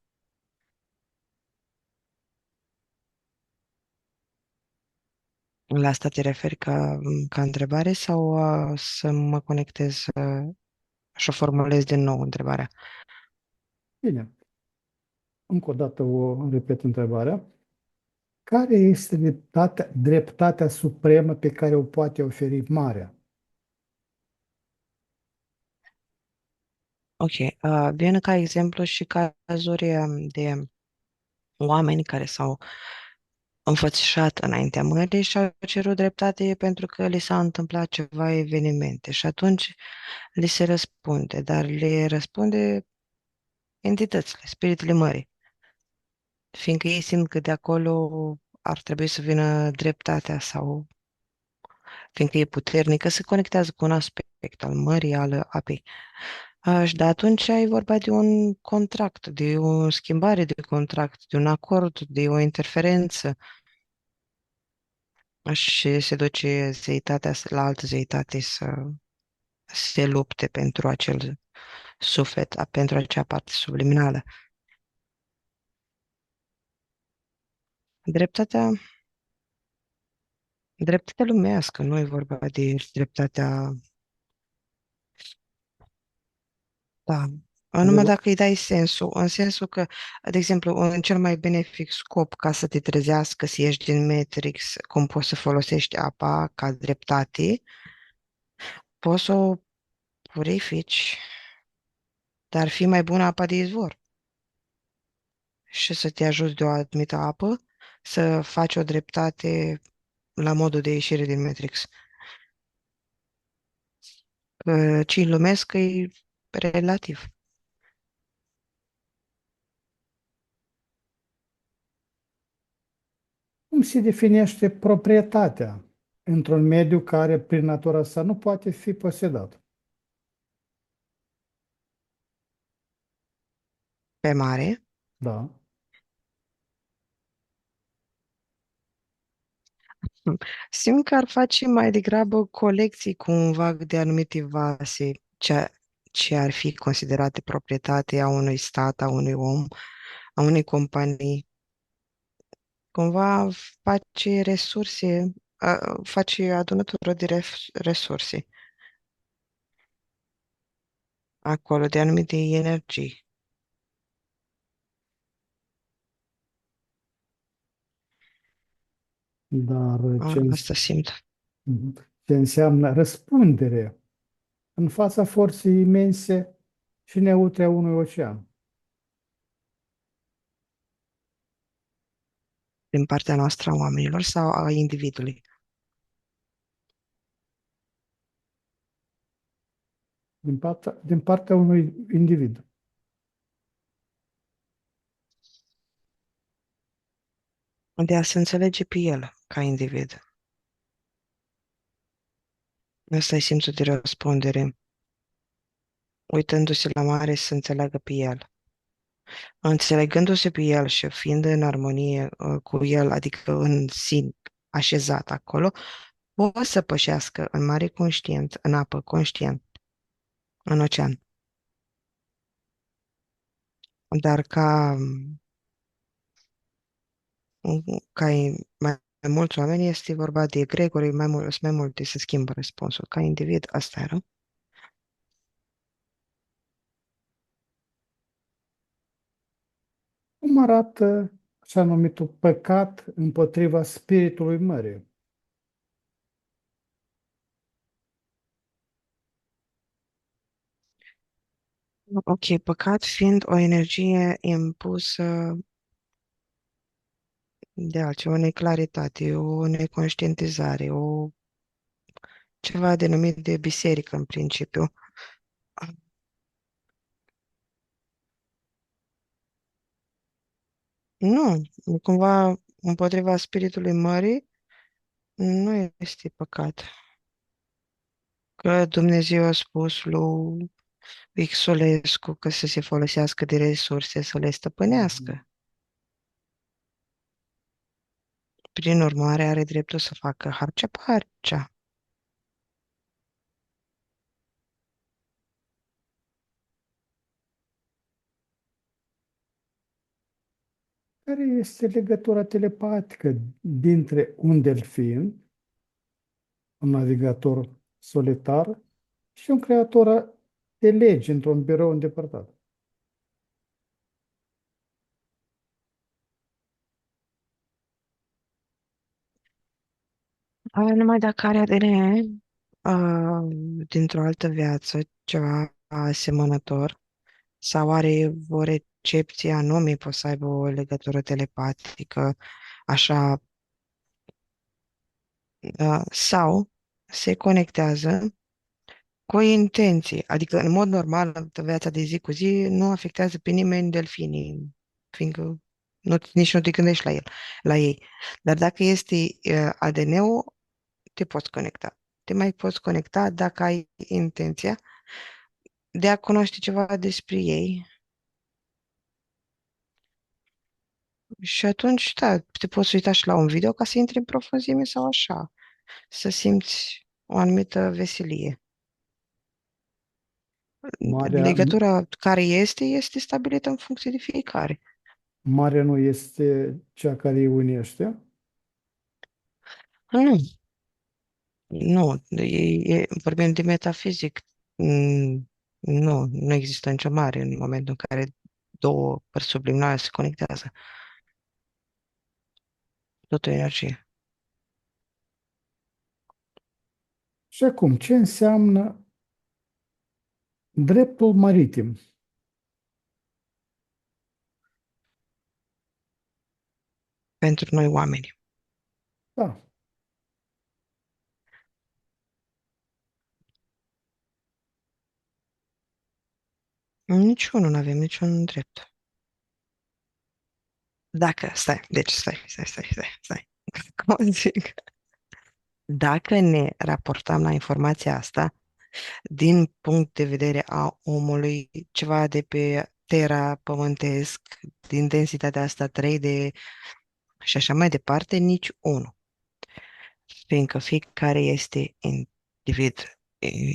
La asta te referi ca întrebare sau să mă conectez și o formulez din nou întrebarea? Bine, încă o dată o repet întrebarea. Care este dreptatea supremă pe care o poate oferi marea? Ok, vin ca exemplu și cazuri de oameni care s-au înfățișat înaintea mării și au cerut dreptate pentru că li s-a întâmplat ceva evenimente și atunci li se răspunde, dar le răspunde entitățile, spiritele mării, fiindcă ei simt că de acolo ar trebui să vină dreptatea sau fiindcă e puternică, se conectează cu un aspect al mării, al apei. Și de atunci e vorba de un contract, de o schimbare de contract, de un acord, de o interferență. Și se duce zeitatea la altă zeitate să se lupte pentru acel suflet, pentru acea parte subliminală. Dreptatea, dreptatea lumească, nu e vorba de dreptatea ta. Numai Adevăr- dacă îi dai sensul, în sensul că, de exemplu, un cel mai benefic scop ca să te trezească, să ieși din Matrix, cum poți să folosești apa ca dreptate, poți să o purifici, dar fi mai bună apa de izvor și să te ajuți de o anumită apă să faci o dreptate la modul de ieșire din Matrix. Ce-i lumesc e relativ. Cum se definește proprietatea într-un mediu care, prin natura sa, nu poate fi posedat? Pe mare, Da. simt că ar face mai degrabă colecții cumva de anumite vase, ce ar fi considerate proprietate a unui stat, a unui om, a unei companii. Cumva face resurse, face adunătură de resurse acolo, de anumite energii. Dar ce, Asta simt. ce înseamnă răspundere în fața forței imense și neutre a unui ocean? Din partea noastră a oamenilor sau a individului. Din partea unui individ. De a se înțelege pe el ca individ. Ăsta e simțul de răspundere, uitându-se la mare să înțeleagă pe el. Înțelegându-se pe el și fiind în armonie cu el, adică în sin așezat acolo, poate să pășească în mare conștient, în apă conștient, în ocean. Dar mai mulți oameni este vorba de egregori, sunt mai multe, se schimbă răspunsul. Ca individ, asta era. Cum arată așa numitul păcat împotriva spiritului mării? Ok, păcat fiind o energie impusă de altceva, o neclaritate, o neconștientizare, ceva denumit de biserică în principiu. Nu, cumva împotriva spiritului mării nu este păcat. Că Dumnezeu a spus lui Xolescu că să se folosească de resurse să le Mhm. stăpânească. Prin urmare, are dreptul să facă harcea. Care este legătura telepatică dintre un delfin, un navigator solitar, și un creator de legi într-un birou îndepărtat? Numai dacă are ADN dintr-o altă viață, ceva asemănător, sau are o recepție anume, poate să aibă o legătură telepatică, așa, sau se conectează cu o intenție, adică în mod normal, în viața de zi cu zi, nu afectează pe nimeni delfinii, fiindcă nici nu te gândești la ei. Dar dacă este ADN-ul, te poți conecta. Te mai poți conecta dacă ai intenția de a cunoaște ceva despre ei. Și atunci, da, te poți uita și la un video ca să intri în profunzime sau așa, să simți o anumită veselie. Marea, Legătura care este stabilită în funcție de fiecare. marea nu este cea care îi unește. Nu, nu, vorbim de metafizic. Nu există nicio mare în momentul în care două părți subliminale se conectează. Tot o energie. Și acum, ce înseamnă dreptul maritim? Pentru noi oameni. Da, Niciunul nu avem niciun drept. Dacă, stai. Cum zic? Dacă ne raportăm la informația asta, din punct de vedere a omului, ceva de pe Terra pământesc, din densitatea asta 3D și așa mai departe, nici unul. Fiindcă fiecare este individ,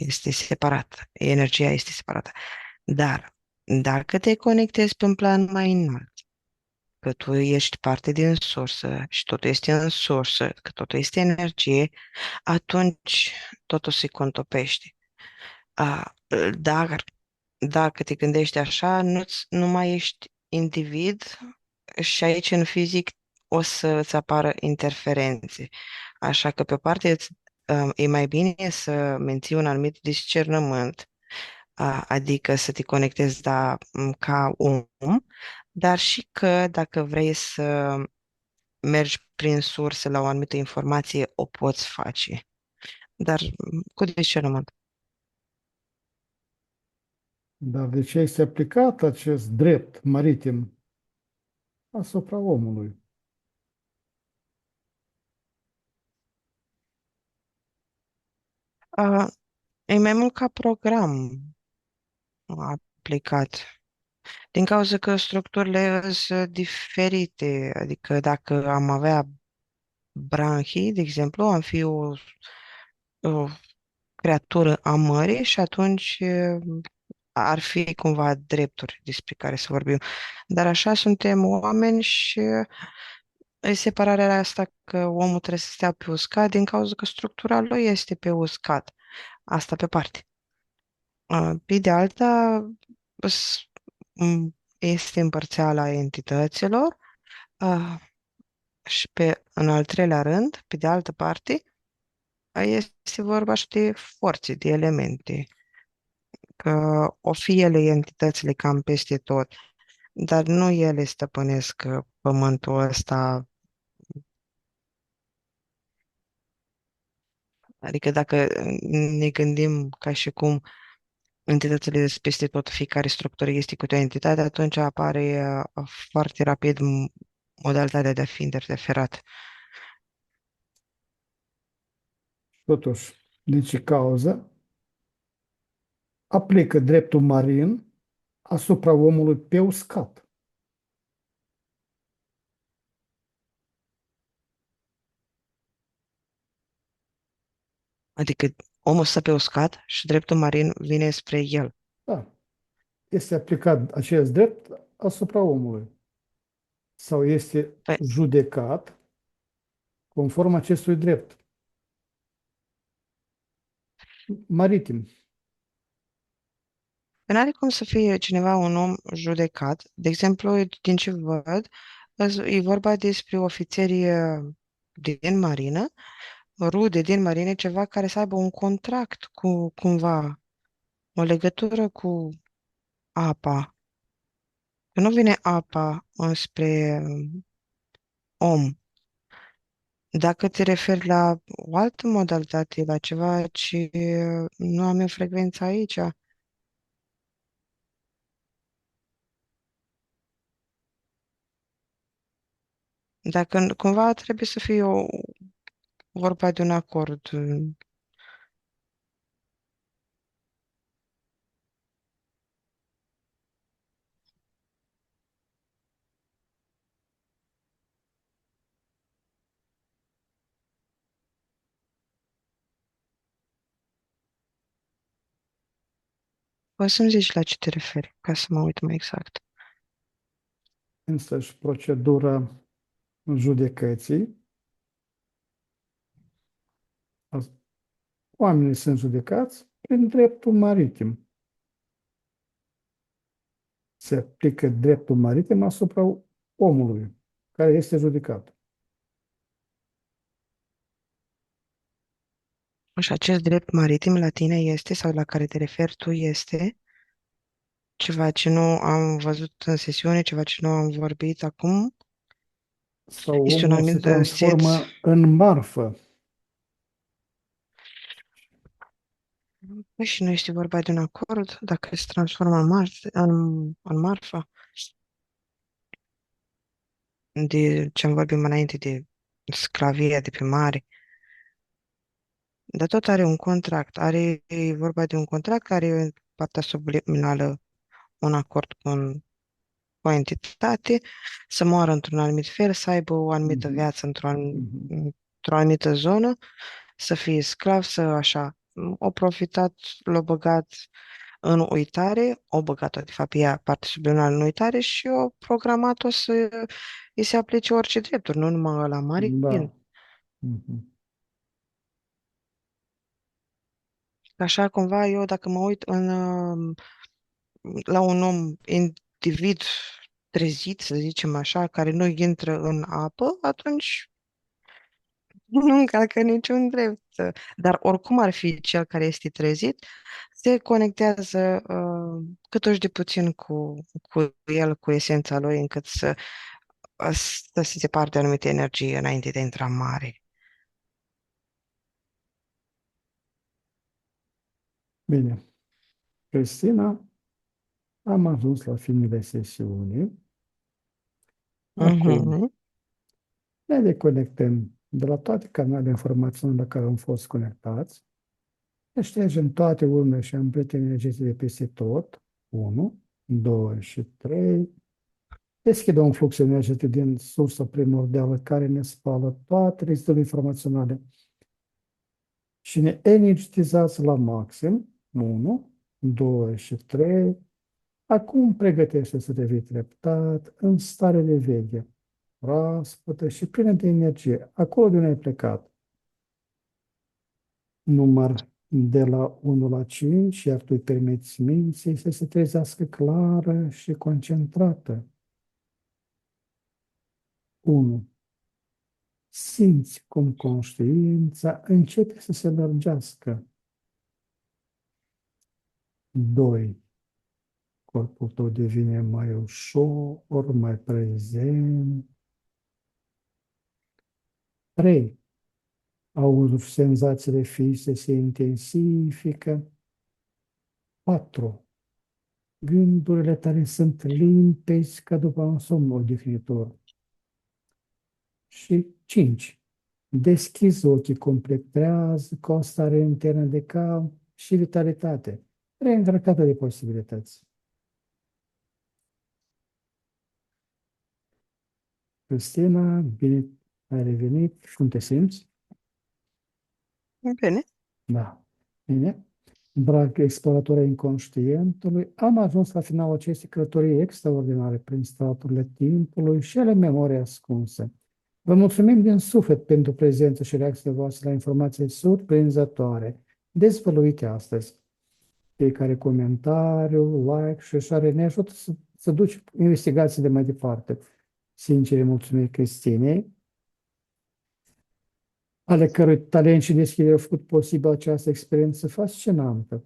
este separat, energia este separată. Dar dacă te conectezi pe un plan mai înalt, că tu ești parte din sursă și totul este în sursă, că totul este energie, atunci totul se contopește. A, dar dacă te gândești așa, nu mai ești individ și aici în fizic o să îți apară interferențe. Așa că pe o parte e mai bine să menții un anumit discernământ, adică să te conectezi ca om, dar și că dacă vrei să mergi prin surse la o anumită informație, o poți face, dar cu discernământ. dar de ce este aplicat acest drept maritim asupra omului? Uh, E mai mult ca program aplicat, din cauza că structurile sunt diferite, adică dacă am avea branchii, de exemplu, am fi o creatură a mării și atunci ar fi cumva drepturi despre care să vorbim. Dar așa suntem oameni și e separarea asta că omul trebuie să stea pe uscat din cauza că structura lui este pe uscat. Asta pe parte. Pe de alta, s- este împărțeala entităților și în al treilea rând, pe de altă parte, este vorba și de forțe, de elemente, că o fi ele entitățile cam peste tot, dar nu ele stăpânesc pământul ăsta. Adică dacă ne gândim ca și cum entitățile de peste tot, fiecare structură este cu o entitate, atunci apare foarte rapid modalitatea de a fi interferat. Totuși, din ce cauză aplică dreptul marin asupra omului pe uscat. Adică omul stă pe uscat și dreptul marin vine spre el. Da, este aplicat acest drept asupra omului sau este Păi, judecat conform acestui drept maritim. n-are cum să fie cineva un om judecat. De exemplu, din ce văd, e vorba despre ofițerii din marină, rude din marină, ceva care să aibă un contract cu cumva, o legătură cu apa. Că nu vine apa înspre om. Dacă te referi la o altă modalitate, la ceva ce nu am eu frecvență aici, dacă cumva trebuie să fie vorba de un acord. Poți să-mi zici la ce te referi, ca să mă uit mai exact. Însăși procedura judecății, oamenii sunt judecați prin dreptul maritim. Se aplică dreptul maritim asupra omului care este judecat. Și acest drept maritim la tine este, sau la care te referi tu, este ceva ce nu am văzut în sesiune, ceva ce nu am vorbit acum? Sau Este un omul se anumit set. transformă în marfă. Păi și nu este vorba de un acord, dacă se transformă în marfă, de ce am vorbit mai înainte de sclavia de pe mare, dar tot are un contract, e vorba de un contract care are în partea subliminală un acord cu o entitate, să moară într-un anumit fel, să aibă o anumită Mhm, viață mhm. într-o anumită zonă, să fie sclav, să așa, o profitat, l-a băgat în uitare, o băgat-o, de fapt, ea, parte subliminală în uitare și o programat-o să îi se aplice orice drepturi, nu numai la marin. Da. Mhm. Așa, cumva, eu, dacă mă uit la un om, individ trezit, să zicem așa, care nu intră în apă, atunci nu încalcă niciun drept. Dar oricum ar fi cel care este trezit, se conectează cât de puțin cu el, cu esența lui, încât să se separe de anumite energii înainte de a intra în mare. Bine. Cristina, am ajuns la finele sesiunii. Acum Mhm. ne deconectăm de la toate canalele informaționale la care am fost conectați. Ne ștergem toate urmele și amplitudini energetice de peste tot. 1, 2 și 3. Deschidă un flux energetic din sursa primordială care ne spală toate rezidurile informaționale și ne energizați la maxim. 1, 2 și 3. Acum pregătește să devii treptat în stare de veche, proaspătă și plină de energie, acolo de unde ai plecat. Număr de la 1 la 5, iar tu îi permiți minții să se trezească clară și concentrată. 1. Simți cum conștiința începe să se lărgească. 2. Corpul tău devine mai ușor, mai prezent. 3. Auzul și senzațiile fizice se intensifică. 4. Gândurile tale sunt limpezi ca după un somn odihnitor. Și 5. Deschizi ochii complet treaz, cu o stare internă de calm și vitalitate, reîncărcată de posibilități. Cristina, bine ai revenit. Cum te simți? Bine. Da. Bine. Drag exploratori ai inconștientului, am ajuns la finalul acestei călătorii extraordinare prin straturile timpului și ale memoriei ascunse. Vă mulțumim din suflet pentru prezență și reacțiile voastre la informații surprinzătoare, dezvăluite astăzi. Fiecare comentariu, like și share ne ajută să duci investigațiile mai departe. Sincere mulțumiri Cristinei, ale cărui talent și deschidere au făcut posibil această experiență fascinantă.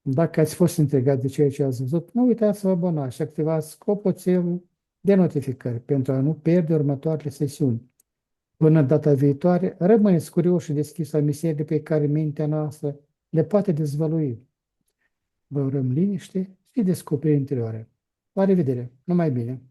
Dacă ați fost intrigat de ceea ce ați văzut, nu uitați să vă abonați și activați clopoțelul de notificări pentru a nu pierde următoarele sesiuni. Până data viitoare, rămâneți curioși și deschiși la miseriile pe care mintea noastră le poate dezvălui. Vă urăm liniște și descoperiri interioare. La revedere! Numai bine!